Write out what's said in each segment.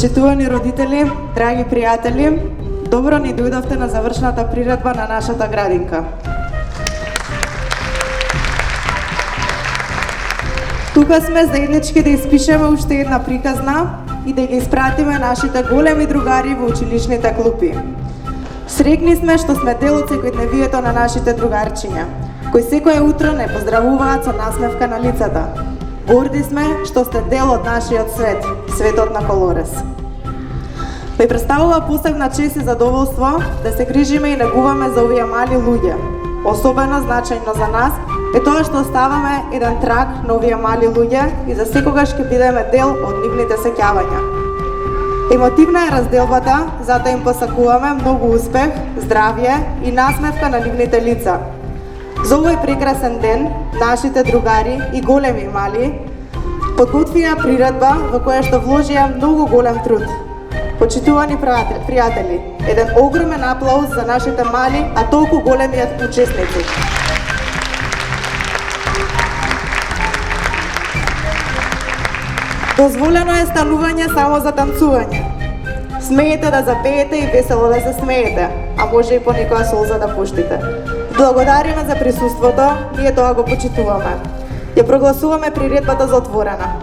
Почитувани родители, драги пријатели, добро ни дојдовте на завршната приредба на нашата градинка. Тука сме заеднички да испишеме уште една приказна и да ги испратиме нашите големи другари во училишните клупи. Срекни сме што сме дел од секојдневието на нашите другарчиња, кои секое утро не поздравуваат со насмевка на лицата. Горди сме што сте дел од нашиот свет, светот на Колорес. Ме представува посебна чест и задоволство да се грижиме и негуваме за овие мали луѓе. Особено значајно за нас е тоа што оставаме еден траг на овие мали луѓе и за секогаш ќе бидеме дел од нивните сеќавања. Емотивна е разделбата, затоа им посакуваме многу успех, здравје и насмевка на нивните лица. За овој прекрасен ден, нашите другари и големи и мали подготвија приредба во која што вложија многу голем труд. Почитувани пријатели, еден огромен аплауз за нашите мали, а толку големиот учесници. Дозволено е станување само за танцување. Смеете да запеете и весело да се смеете, а може и по некоја солза да пуштите. Благодариме за присуството, ние тоа го почитуваме. Ја прогласуваме приредбата за отворена.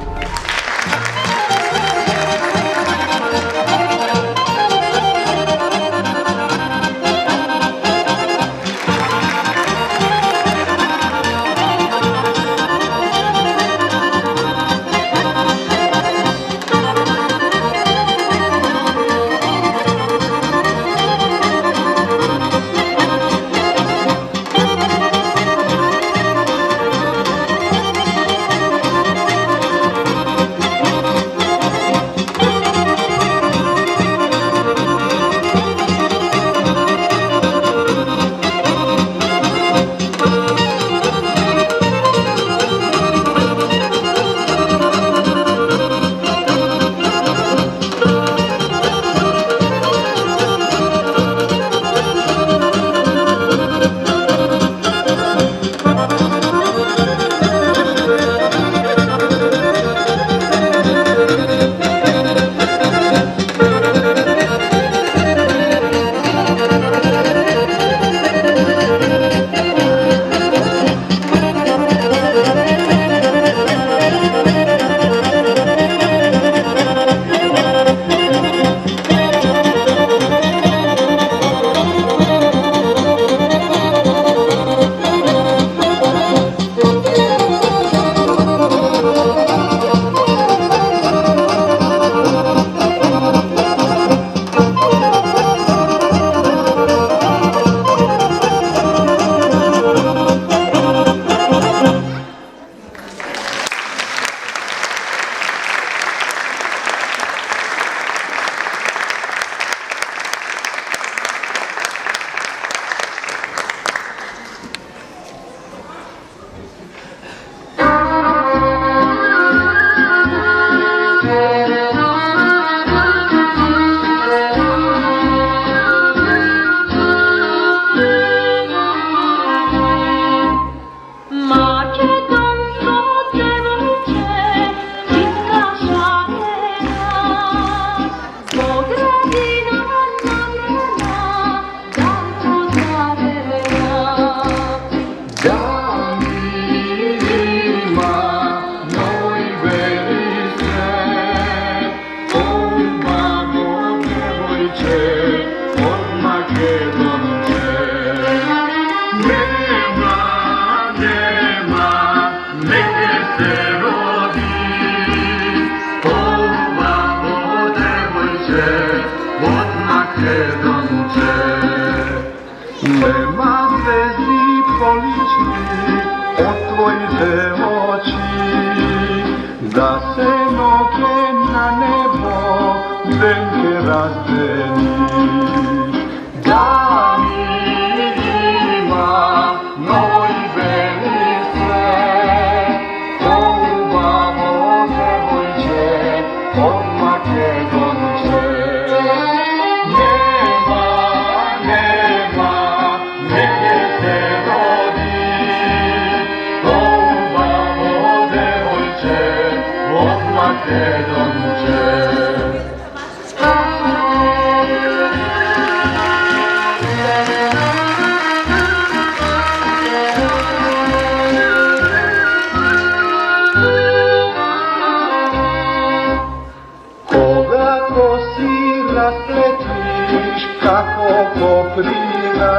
raspletiš kako koprina,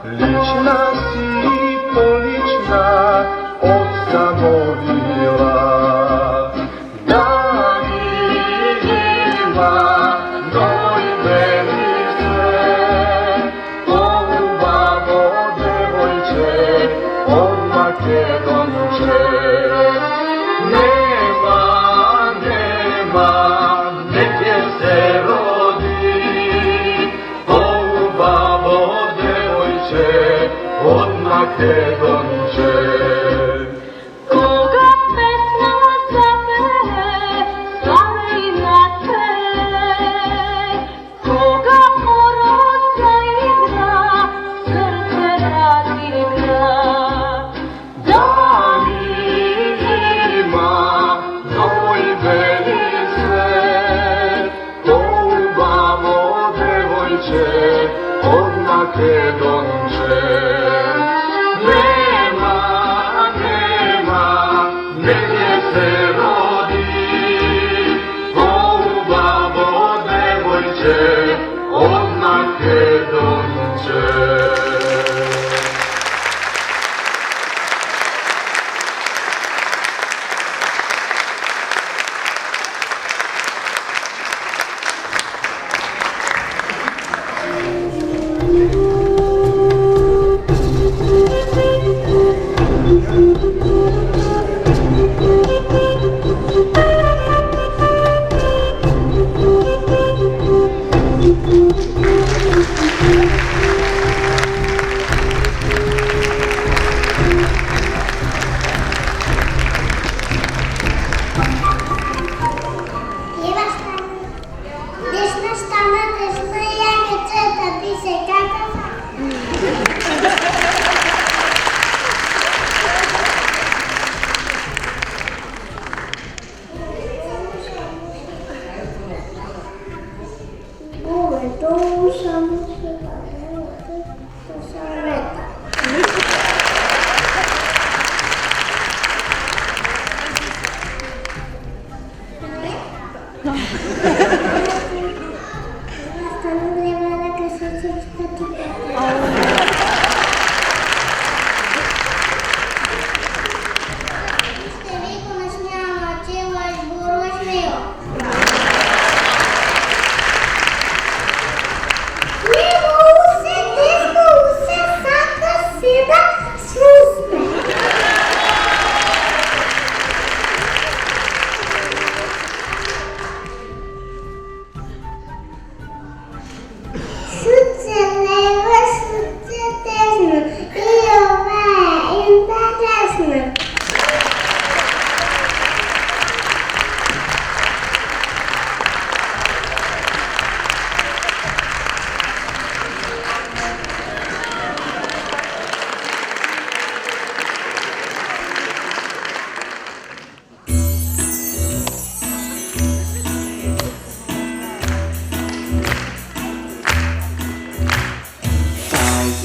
lična si polična od samovila. Danima novoj meni sve, polubavo devojče od Makedonče. Nema, negdje se rodi, polubavo devojče od Makedonče. Koga pesma zapere, stane i natere, koga orod zaigra, srce razigra. Danima novoj meni sve, polubavo devojče od Makedonče. Nema, negdje se rodi, polubavo devojče od Makedonče. Desna strana, desna janica, da bi se kako to samo se to saveta.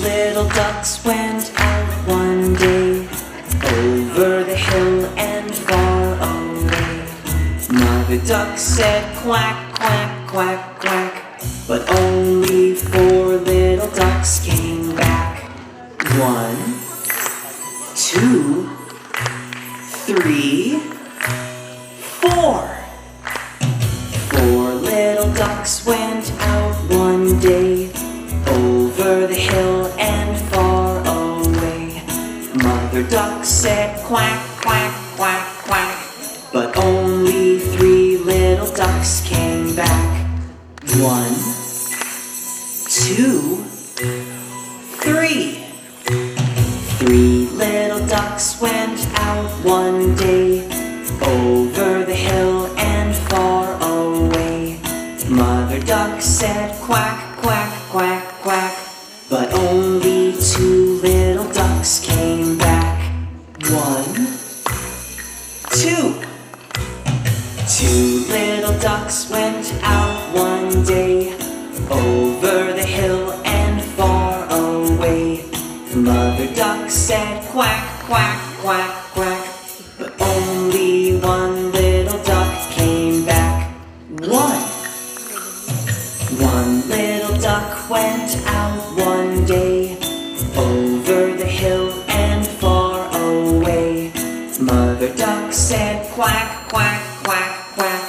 Little ducks went out one day, over the hill and far away. Mother duck said quack, quack, quack, quack, but only 4 little ducks came back. 1, 2, 3, 4. 4 little ducks went out one day, over the hill and far away. Mother duck said quack, quack, quack, quack, but only 3 little ducks came back. 1, 2, 3. 3 little ducks went out one day, over the hill and far away. Mother duck said quack, quack, quack, quack, but only 2 little ducks came back. 1, 2. 2 little ducks went out one day, over the hill and far away. Mother duck said quack, quack, quack, quack, but only 1 little duck came back. 1, One little duck went out one day, over the hill and far away. Mother duck said quack, quack, quack, quack.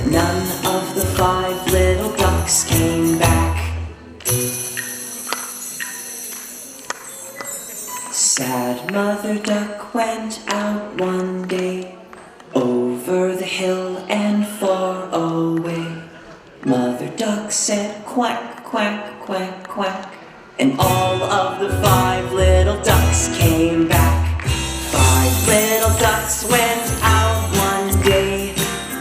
None of the 5 little ducks came back. Sad Mother Duck went out one day, over the hill and far away. Mother Duck said quack, quack, quack, quack, and all of the 5 little ducks came back. 5 little ducks went out one day,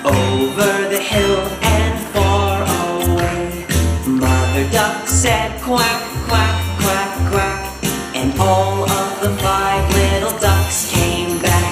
over the hill and far away. Mother Duck said quack, quack, quack, quack, and all of the 5 little ducks came back.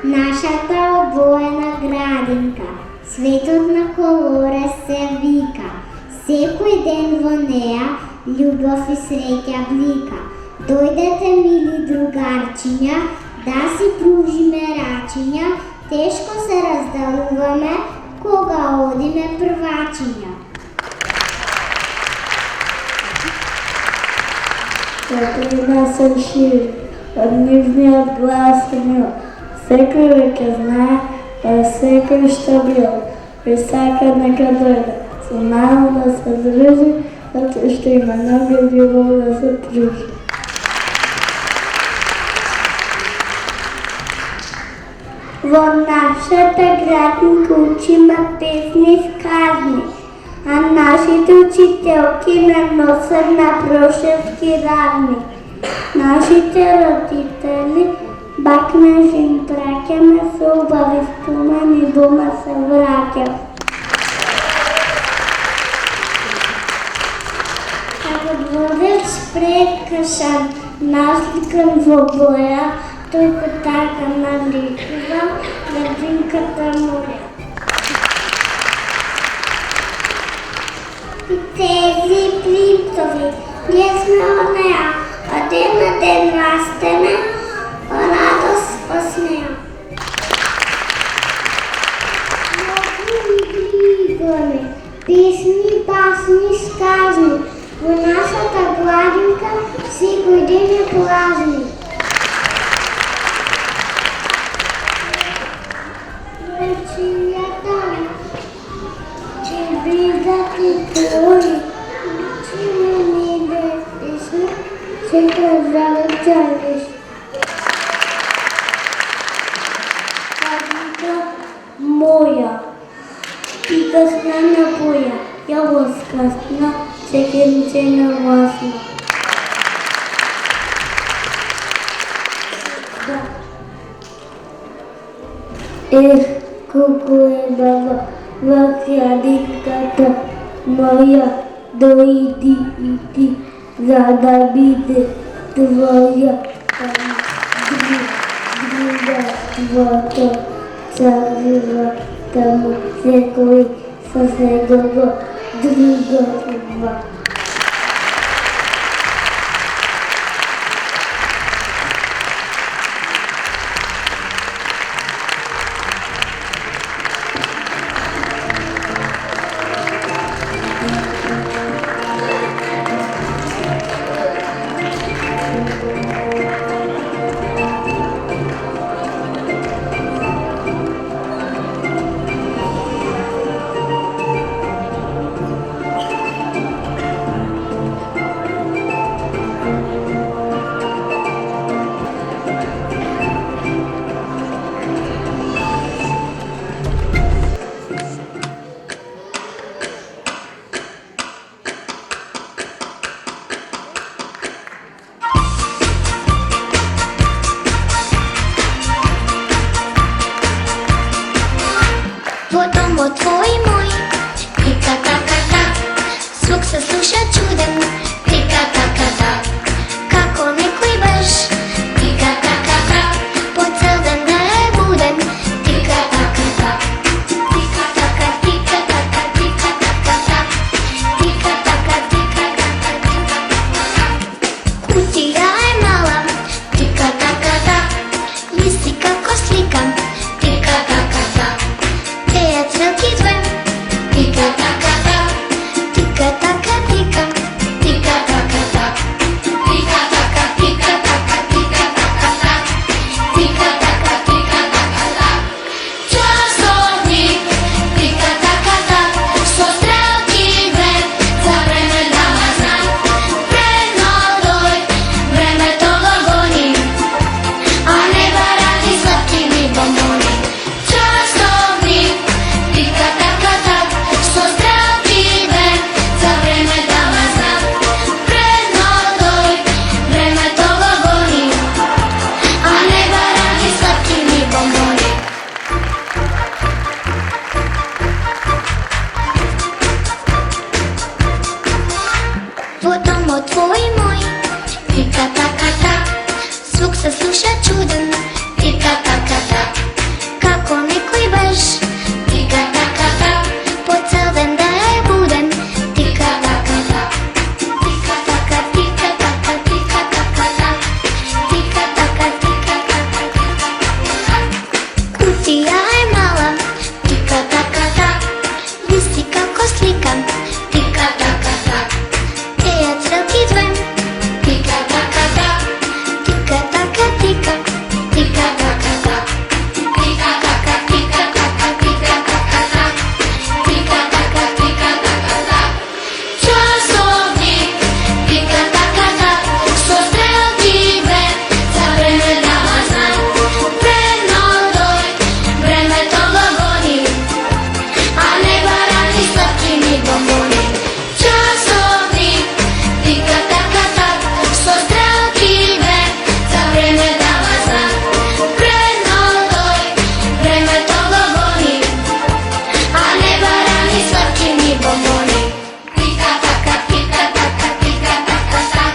Нашата обоена градинка, светот на колора се вика. Секој ден во неа љубов и среќа блика. Дојдете, мили другарчиња, да си пружиме рачиња. Тешко се раздалуваме, кога одиме првачиња. Светлина се шири, од нивниот глас е мил. Секој веќе знае, секој што бил. Кој сака нека дојде, со нас да се дружи, затоа што има многу љубов да се пружи. Во нашата градинка учиме песни и сказни, а нашите учителки не носат на прошевки равни. Нашите родители бакнеш им праќаме со убави спомени, дома се враќам. Како водеч прекашан, насликан во боја, тој така наликува градинката моја. И тези принцови, ние сме од неа, а ден на ден растеме, радост осмеа. Многу игри играме, песни, басни, сказни, во нашата градинка секој ден е празник. Речињата, че бидат и твои, че не иде песни, секој завечериш. Моја, пикасна на боја, ја воскресна, секенчена власна. Колку е баба во градинката моја, дојди и ти, за да биде твоја. Друга царува, таму секој со секого другува. Кутия е мала, тика-така-так, листи како слика, тика-така-так. Теја црелки две, тика-така-так, тика-така-тика, тика-така-так. Тика-така, тика-така, тика-така-так, тика-така-тика-така-так. Часовник, тика-така-так, со стрелки две, за време дава знак. Преднодој, времето го гони, а не барати сладки ни бомбони. Часовник, тика-така-так, со стрелки две, за време дава знак. Преднодој, времето го гони, а не барати сладки ни бомбони. Во домот твој мој, тика-така-так, звук се слуша чуден, тика-така-так. Како некој беш, тика-така-так, по цел ден да е буден, тика-така-так. Тика-така, тика-така, тика-така-так, тика-така, тика-така-так. Кутија е мала, тика-така-так, листи како слика, тика-така-так. Теја црелки две, тика-така-так, тика-така-тика, тика-така-так. Тика-така, тика-така, тика-така-так, тика-така-тика-така-так. Часовник, тика-така-так, со стрелки две, за време дава знак. Преднодој, времето го гони, а не барати сладки ни бомбони. Часовник, тика-така-так, со стрелки две, за време дава знак. Преднодој, времето го гони, а не барати сладки ни бомбони. Тика-така, тика-така, тика-така-так,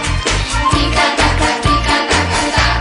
тика-така, тика-така-так.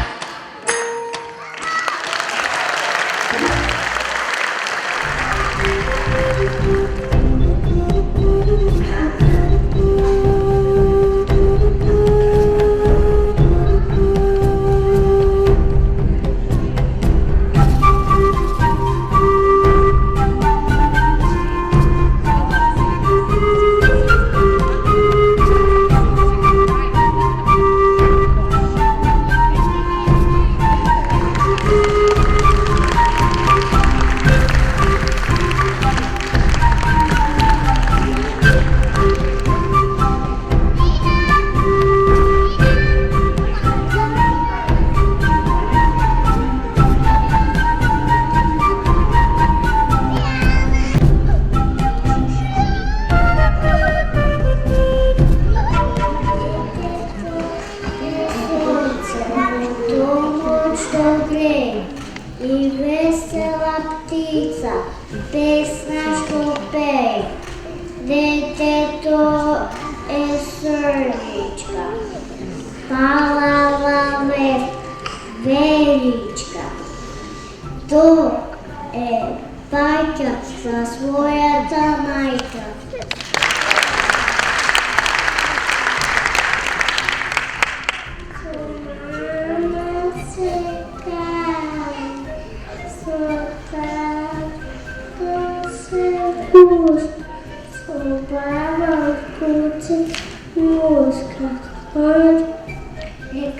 Домот што греje и весела птица, песна што пее. Детето е срничка, палава величка. То е бајка за својата мајка.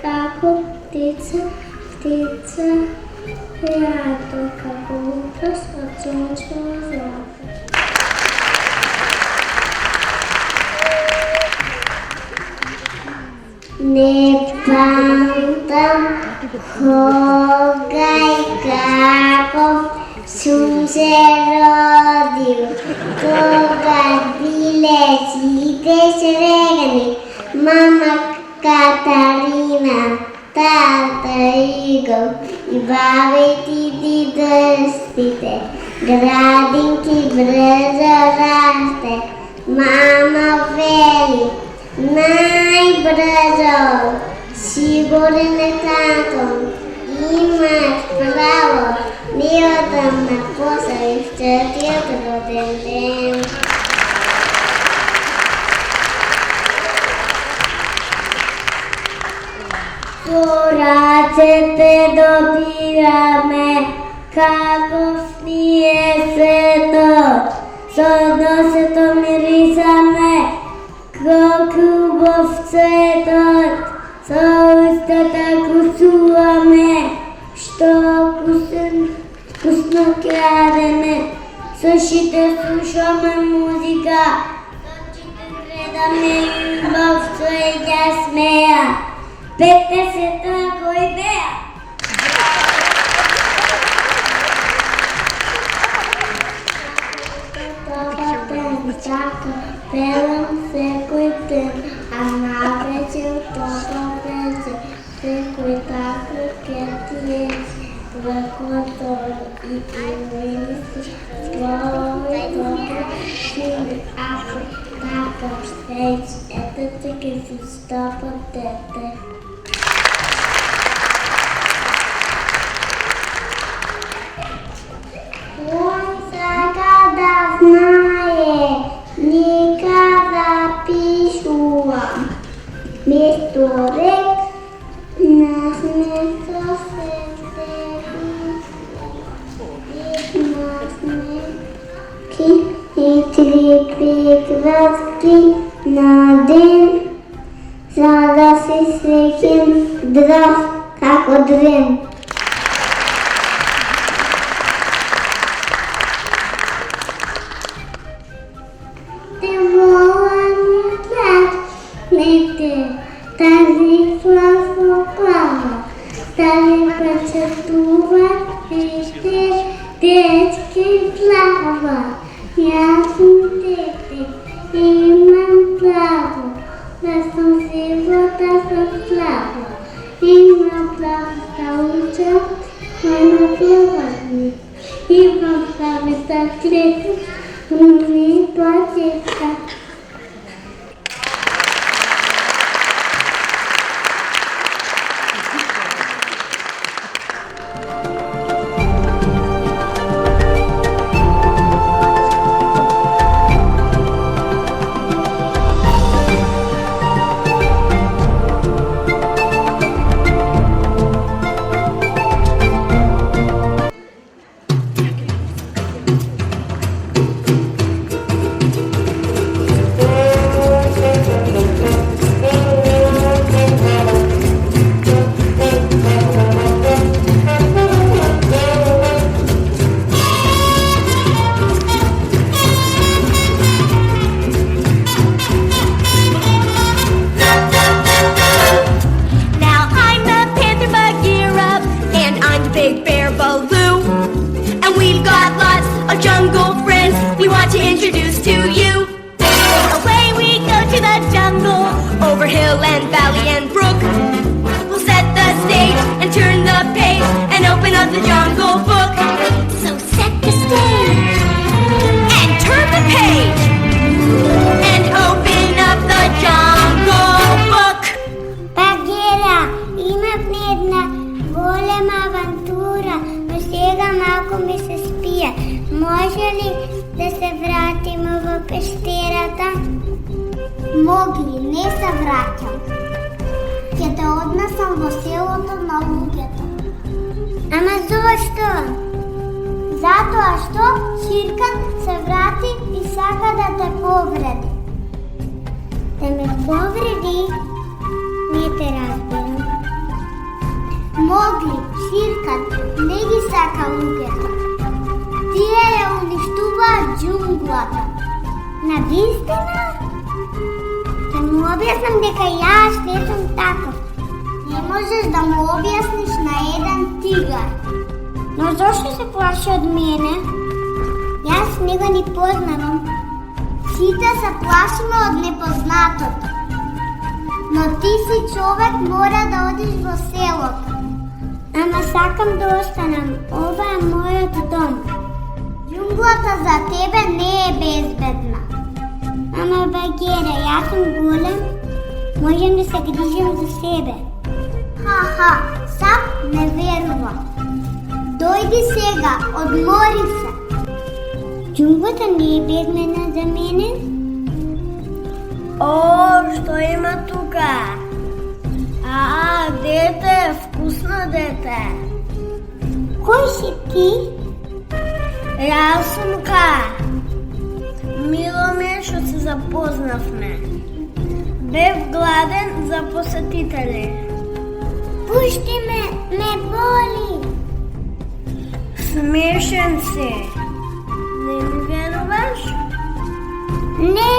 Како птица, птица, јато како утрос од сончево злато. Не памтам кога и како сум се родил, кога биле сите срегани, мама Катарина, тата Игор и бабите и дедовците. Градинки брзо расте, мама вели, најбрзо. Сигурен е тато, имаш право, не одам на посел и в 4 роден ден. До ръцете допираме, каков ни е светът. С носето мирисаме, колко в цветът. С устата кусуваме, що вкусно крадене. С ушите слушаме музика, с очите гледаме любов, цветя смея. Петте се тако и бея. Пелам всекой ден, а навечер това вече всекой тако кетие, върхото и имени си твои добре сили, ако така вече, ето така си стопа дете. Кой сака да знае, никога пишувам. Место рек на смеха се теби. И три прекраски на ден, за да се срещем здрав како дрен. Тази слава клава, тази пътува, виждеш, детски плава. Аз съм дете, имам право, да съм сивота с слава. Имам право да уча, на плаване. Имам право да клетам, но ми платеца. Over hill and valley and brook, we'll set the stage and turn the page and open up the Jungle Book. So set the stage and turn the page and open up the Jungle Book. Багира, имам една голема авантура, но сега малко ми се спие. Може ли да се вратим в пещерата? Могли, не се вратям. Ќе те однесам во селото на луѓето. Ама зошто? Затоа што Чиркат се врати и сака да те повреди. Да ме повреди? Не те разбирам. Могли, Чиркат не ги сака луѓето. Тие ја уништуваат џунглата. Навистина? Да му објаснам дека јас не сум таков. Не можеш да му објасниш на еден тигар. Но зошто се плаши од мене? Јас него ни познавам. Сите се плашиме од непознатото. Но ти си човек, мора да одиш во селото. Ама сакам да останам. Ова е мојот дом. Џунглата за тебе не е безбедна. Ама Багира, јас сум голем, можем да се грижим за себе. Ха, сам не верувам. Дојди сега, одмори се. Џунглата не е безбедна за мене? О, што има тука? Дете вкусно дете. Кој си ти? Јас сум Ка. Мило ми е што се запознавме. Бев гладен за посетители. Пушти ме боли. Смешен си. Не ми веруваш? Не.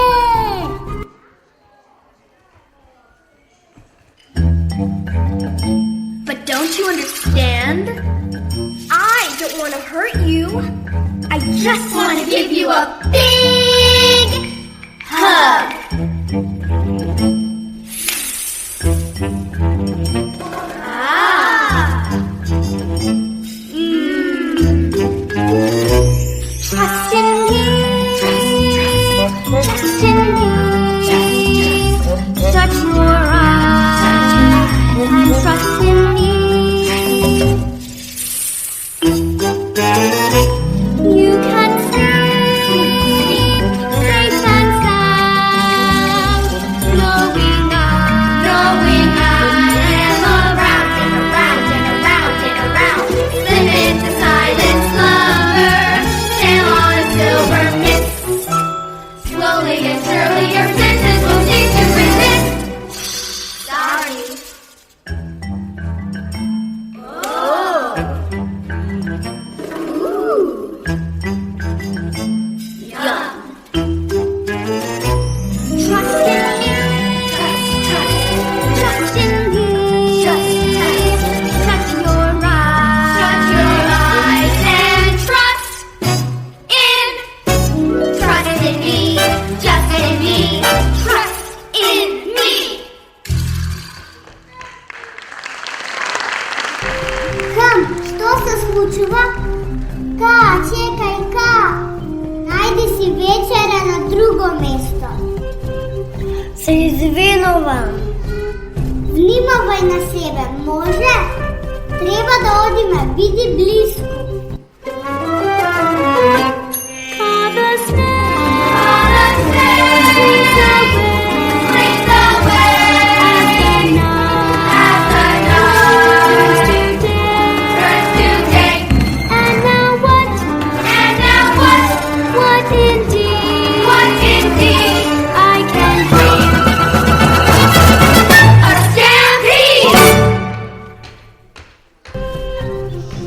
But don't you understand? I don't want to hurt you. I just want to give you a big hug. Trust in me. Trust in me. Touch your eyes and trust in me. You can sleep safe and sound, knowing I am around and around and around and around. Slip into silent slumber, sail on a silver mist. Slowly and surely your senses will cease to resist. Sorry. Trust in me. Trust in me. Shut your eyes and trust in me. Just in me. Trust in me. Хам, што се случува? Ка, чекај, Ка. Најди си вечера на друго место. Се извинувам. Внимавај на себе, може? Треба да одиме, биди близко.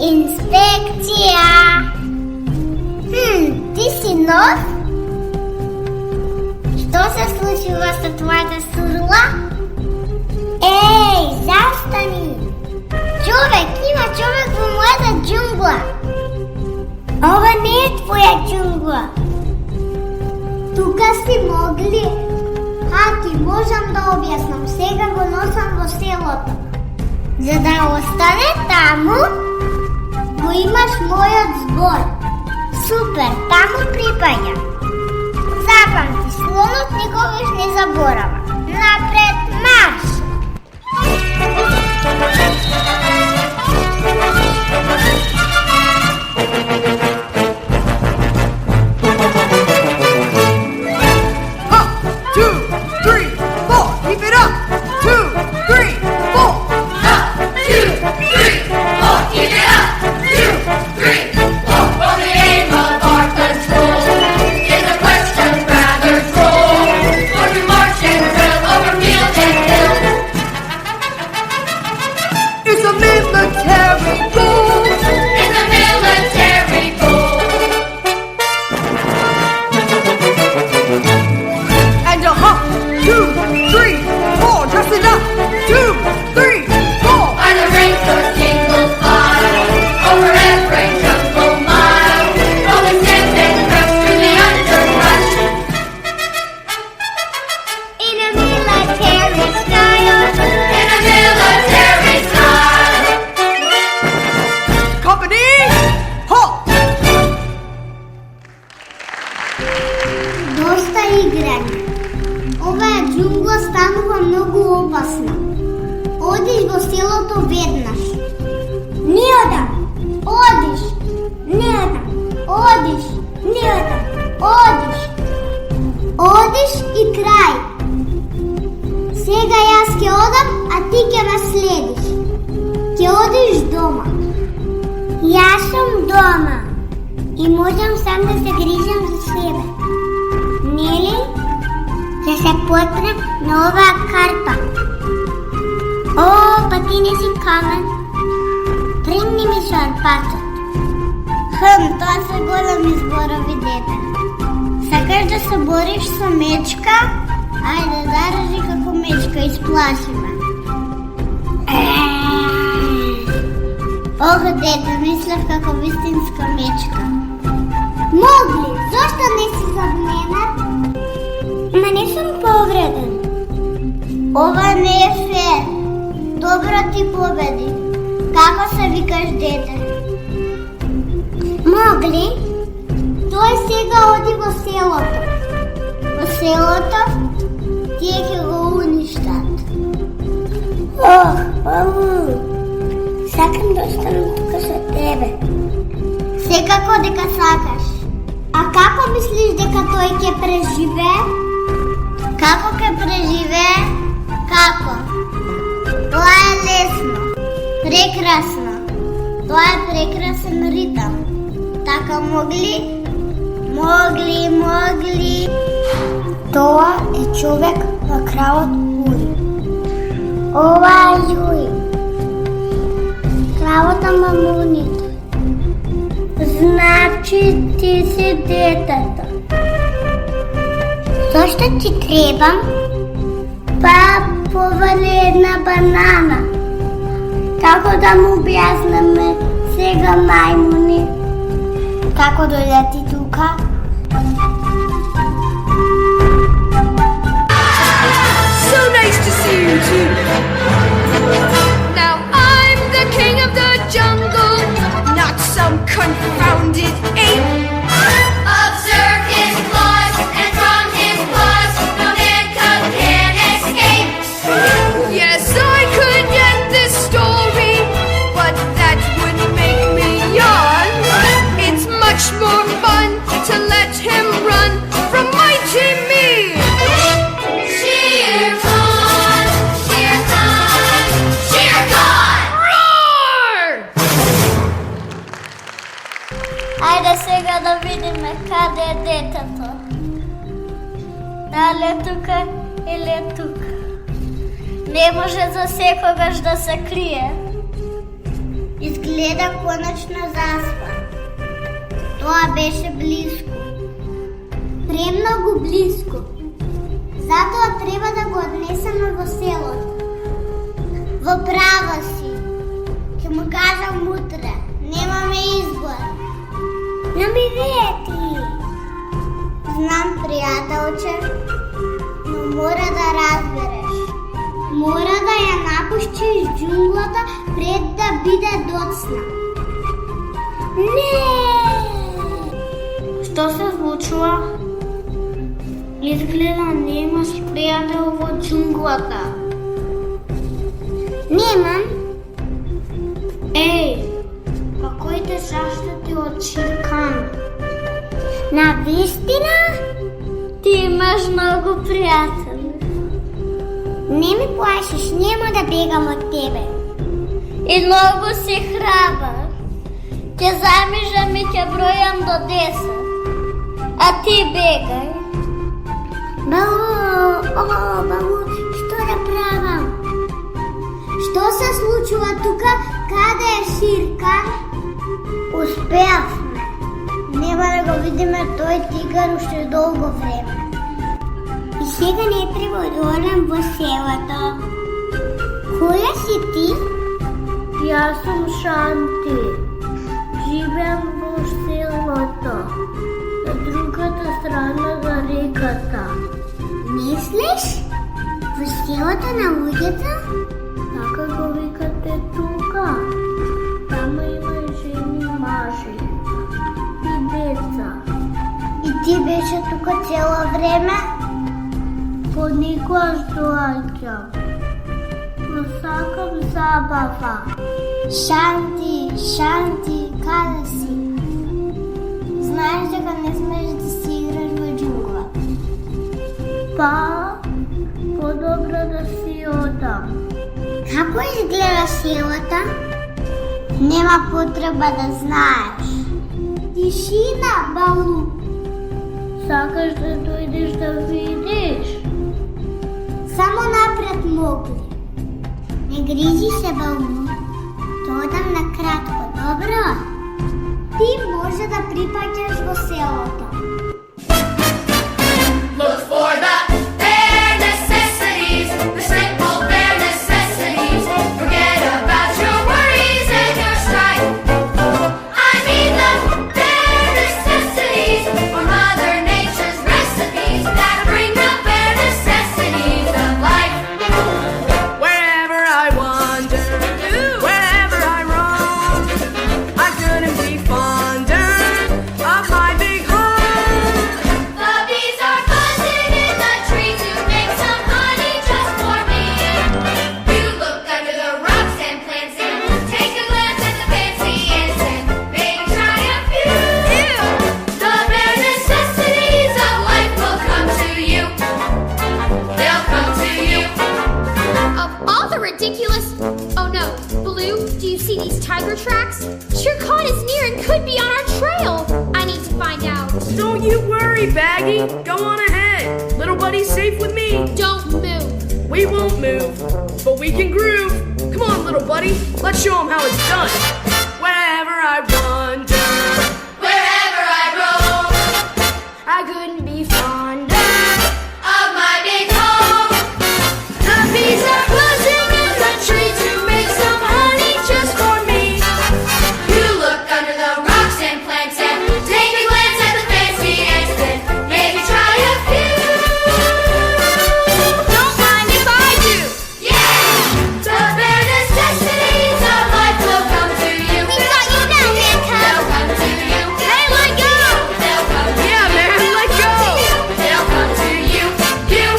Инспекција. Ти си нов? Што се случува со твојата сурла? Еј, застани! Човек, има човек во мојата џунгла. Ова не е твоја џунгла. Тука си могли. Ти можам да објаснам. Сега го носам во селото. За да остане таму, го имаш мојот збор. Супер, таму припаѓа. Запамти, слонот никогаш не заборава. Напред, марш! Одиш во селото веднаш. Не одам. Одиш. Не одам. Одиш. Не одам. Одиш. Одиш и крај. Сега јас ќе одам, а ти ќе ме следиш. Ќе дома и можам сам да се грижам за себе. Нели? Да се потрем на оваа карта. О, па ти не си камен. Тргни ми со арпачот. Тоа се големи зборови, дете. Сакаш да се бориш со мечка? Ајде, заражи како мечка, исплаши ме. Ох, дете, мислев како вистинска мечка. Могли, зошто не си забненат? Ма не сум повреден. Ова не е фер. Добро ти победи. Како се викаш, дете? Могли? Тој сега оди во селото. Во селото тие ќе го уништат. Ох, сакам да останам тука со тебе. Секако дека сакаш. А како мислиш дека тој ќе преживее? Како ќе преживее? Како? Тоа е лесно. Прекрасно. Тоа е прекрасен ритам. Така могли? Могли. Тоа е човек на кралот Ури. Ова е Јуи. Кралот на мамуните. Значи ти си детето. Зошто ти требам? Па повали една банана. Како да му објаснеме сега мајмуни? Како дојдете тука? So nice to see you too. Now I'm the king of the jungle, not some confounded ape. Observe his claws, and from his paws no man cub can escape. Yes, I could end this story, but that would make me yawn. It's much more fun to let him run from mighty me. Shere Khan, Shere Khan, Shere Khan! Roar! Ајде сега да видиме каде е детето. Дали е тука или е тука? Не може за секогаш да се крие. Изгледа конечно заспа. Тоа беше близко. Премногу близко. Затоа треба да го однесеме во селото. Во право си. Ќе му кажам утре. Немаме избор. Не ми вети. Знам, пријателче, но мора да разбереш. Мора да ја напуштиш џунглата пред да биде доцна. Не! Што се случува? Изгледа немаш пријател во џунглата. Немам. Еј, како и те заштити од Шер Кан? На вистина? Ти имаш многу пријатели. Не ми плашиш, нема да бегам од тебе. И многу си храбар. Ќе замижам и ќе бројам до 10. А ти бегај. Балу, што да правам? Што се случува тука? Каде е Шер Кан? Успеавме. Нема да го видиме тој тигар уште долго време. И сега не треба да одам во селото. Која си ти? Јас сум Шанти. Живеам во селото. На другата страна на реката. Мислиш? Во селото на луѓето? Така го викате тука. Тама има и жени, мажи и деца. И ти беше тука цело време? Поникогаш доаѓам. Но сакам забава. Шанти, каде си? Знаеш дека не смееш да си играш во џунглата? Па, подобро да си одам. Како изгледа селото? Нема потреба да знаеш. Тишина, Балу. Сакаш да дојдеш да видиш? Само напред могли. Не грижи се, Балу. Додам на кратко, добро? Ти може да припаѓаш во селото. Look for the bare necessities, the simple bare necessities. Forget about your worries and your strife. I mean the bare necessities, or Mother Nature's recipes that bring the bare necessities of life. Wherever I wander, wherever I roam, I couldn't be fonder of my big home. The bees are buzzing in the tree to make some honey just for me. You look under the rocks and plants and take a glance at the fancy ants and maybe try a few. The bare necessities of life will come to you. They'll come to you. Of all the ridiculous... Oh no, Blue, do you see these tiger tracks? Shere is near and could be on our trail. I need to find out. Don't you worry, Baggy. Go on ahead. Little buddy's safe with me. Don't move. We won't move, but we can groove. Come on, little buddy. Let's show him how it's done. Wherever I wander, Wherever I roam, I couldn't be fonder. of my big home. The bees are buzzing in the tree to make some honey just for me. You look under the rocks and plants and take a glance at the fancy ants and maybe try a few. Don't mind if I do. Yeah! The bare necessities of life will come to you. We got you now, man cub. They'll come to you. Hey, let go. They'll come to yeah, man, let go. They'll come to you. You.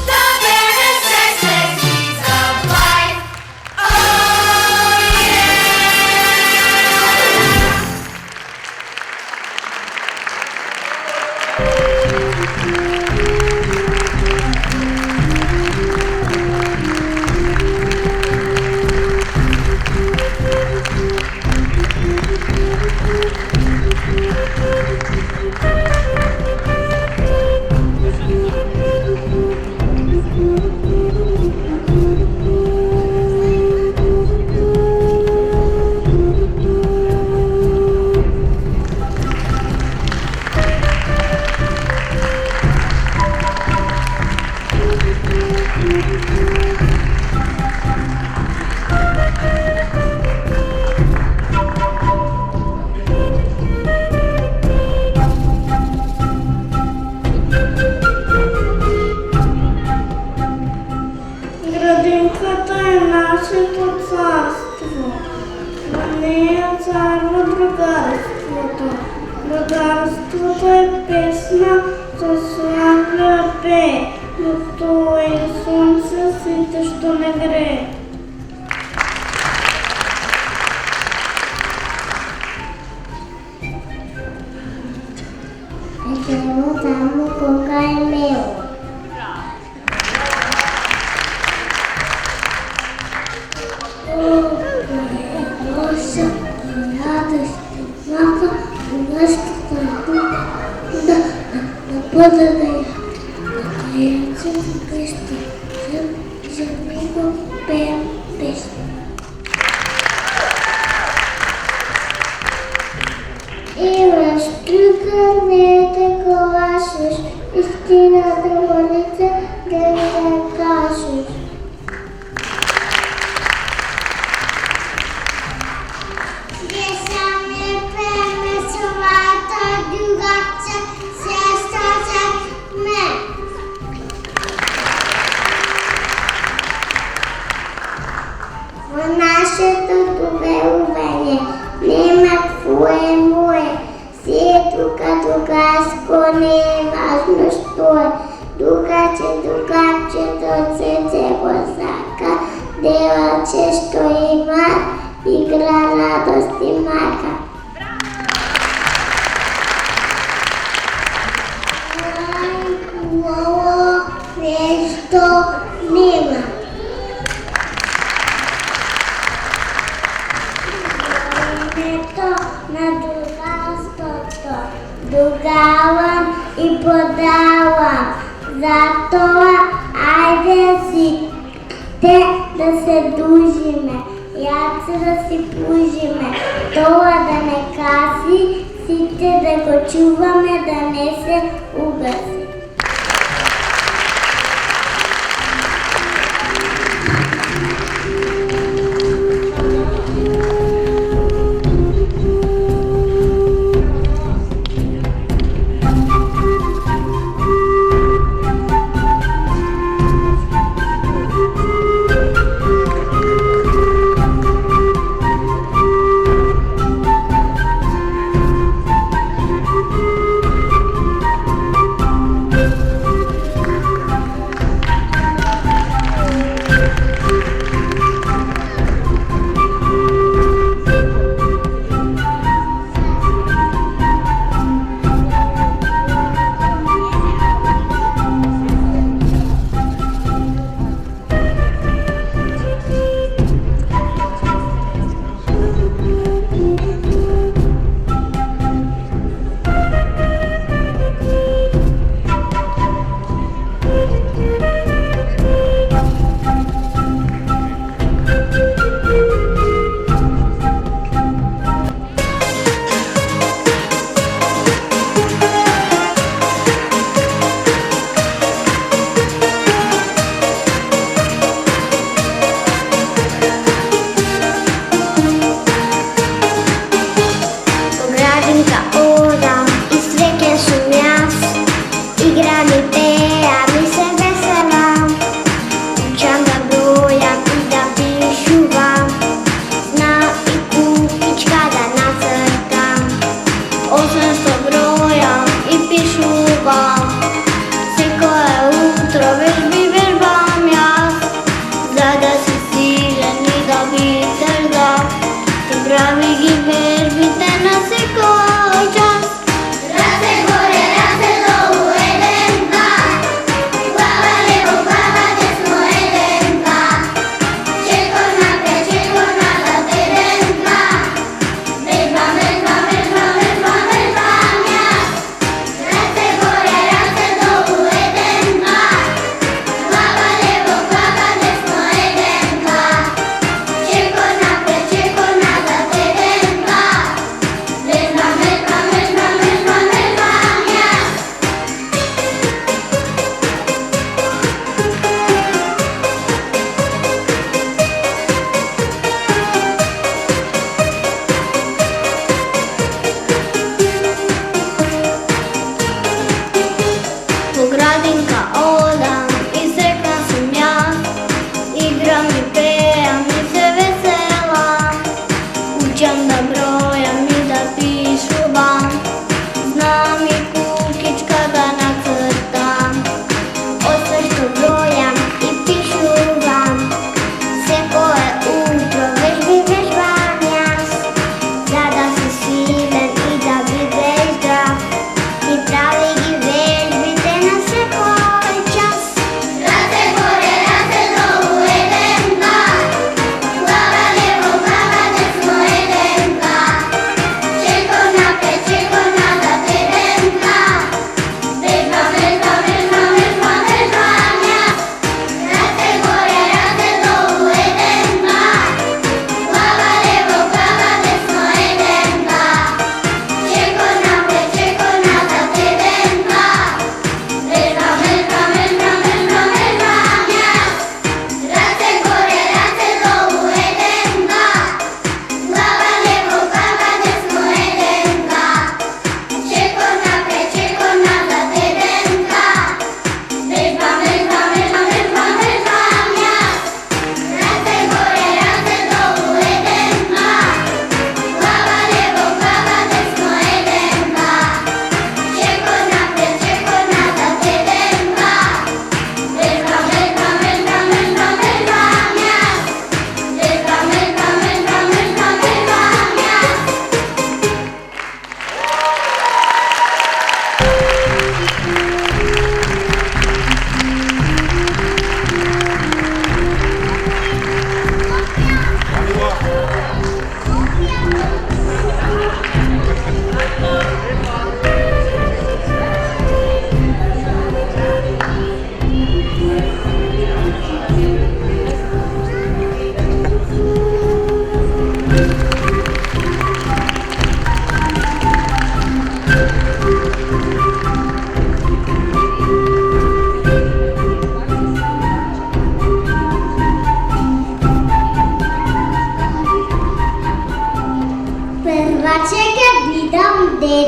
The bare necessities of life. Oh, yeah! Градинката е нашето царство. На нея царва другарството. Другарството е песна, за славя пее, но то е слънце светещо не грее. Петело само кога е мело. Лоша и радост, мака, нашата да бъда да я. Така я се запреща, за него пеем песни. Имаш тук не да гласиш, истината молица да я кажеш. В нашето доверуване нема твое мое, сието като гаско не е важно що е, другачето цеце гласака, делаче що има, игра радост и мака. Хубаво нещо нема. На Те да се дружиме, јаци да си пужиме, тоа да не каси, сите да го чуваме да не се угаси.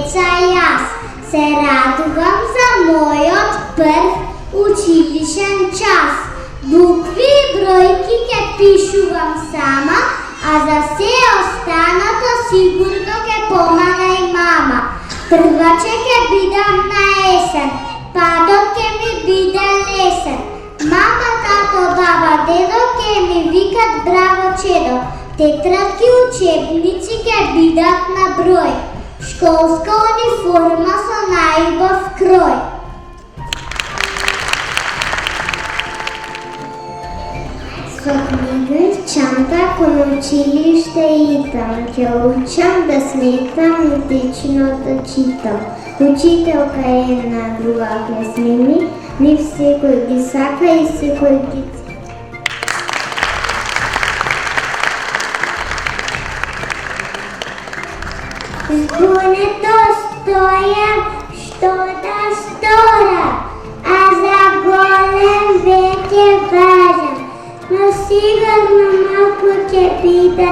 деца јас се радувам за мојот прв училишен час. Букви и бројки ќе пишувам сама, а за се останато сигурно ќе помага и мама. Прваче ќе бидам на есен, падот ќе ми биде лесен. Мама, тато, баба, дедо ќе ми викат браво чедо. Тетрадки, учебници ќе бидат на број. Школска униформа со најубав крој. Со книга и чанта кон училиште идам, ќе учам да сметам и течно да читам. Учителка е една друга песмини, ни секој ги сака и секој ги цени. Згонето стојам, што да сторам, а за голем веќе важам. Но сигурно малку ќе биде,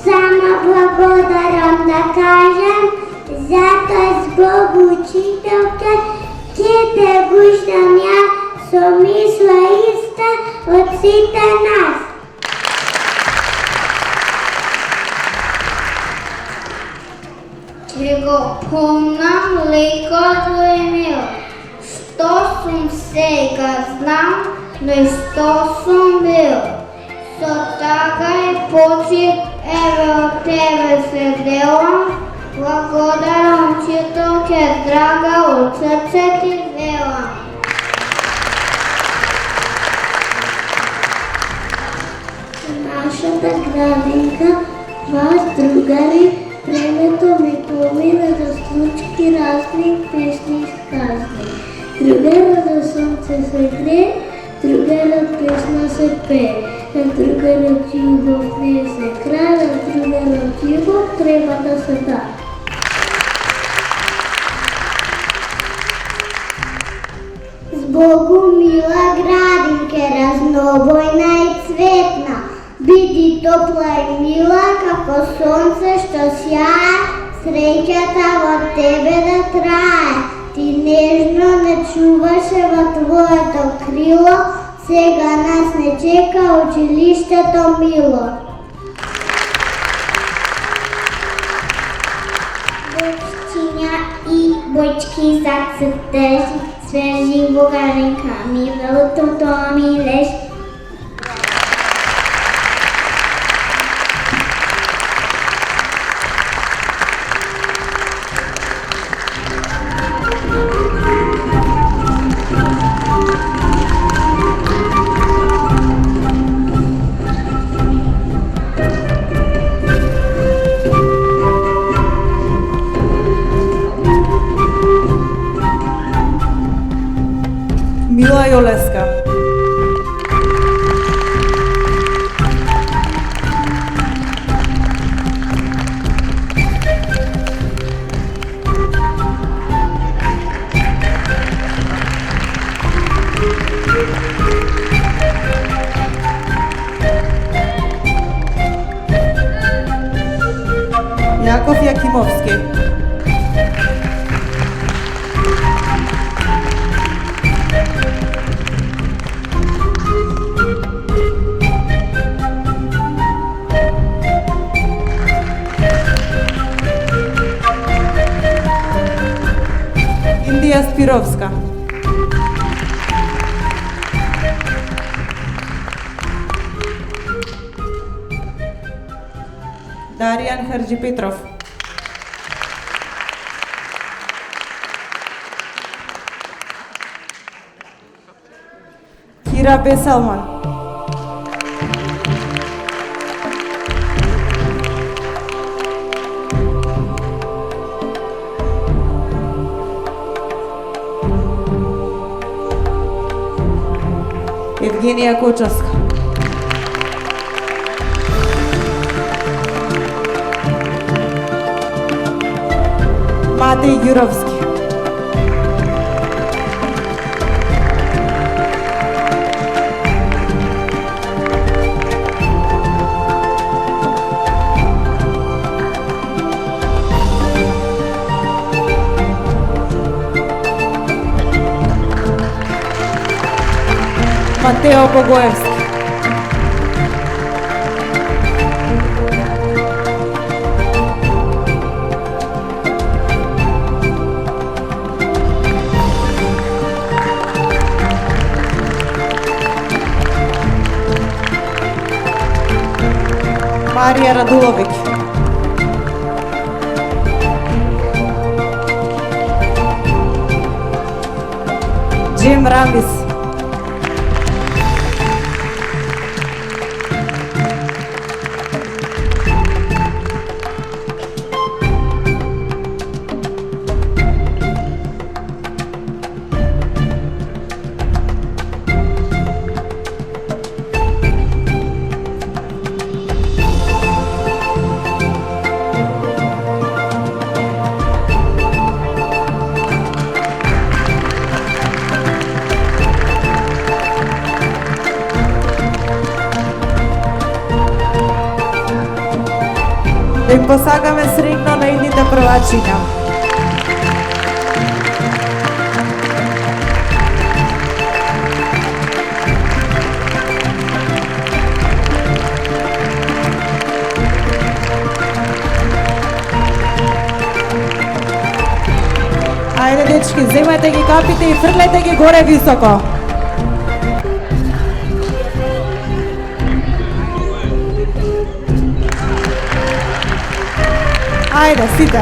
само благодарам да кажам, затоа због учителка ќе те гуштам ја со мисла иста од сите нас. Ќе го помнам лекото емео, што сум сега знам, но и што сум бил. Со така и почит, еве од тебе се делам, благодарам учителке драга, од срце ти велам. Нашата градинка, вас другари, времето ми помина да случки разни песни и сказни. Другарот до сонце се гре, другарот песна се пее. На другарот љубов не се крај, на другарот љубов треба да се да. Збогу мила градинке, разнобојна и цветна, биди топла и мила како сонце што сјае, среќата во тебе да трае. Ти нежно не чуваше во твоето крило, сега нас не чека училиштето мило. Бочиња и бочки за цртежи, свежи бугаринками, велото ми лежи. Мила Јолеска. Јаков Јакимовски. Индија Спировска. Даријан Хаджипетров. Кира Бесалман. Евгенија Кочовска. Матеј Јуровски. Матео Богоевски. Марија Радуловиќ. Джим Рамис. Да им посагаме среќно на идните првачиња. Ајде дечки, земајте ги капите и фрлете ги горе високо. Ајде, сите.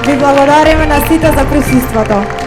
Ви благодариме на сите за присуството.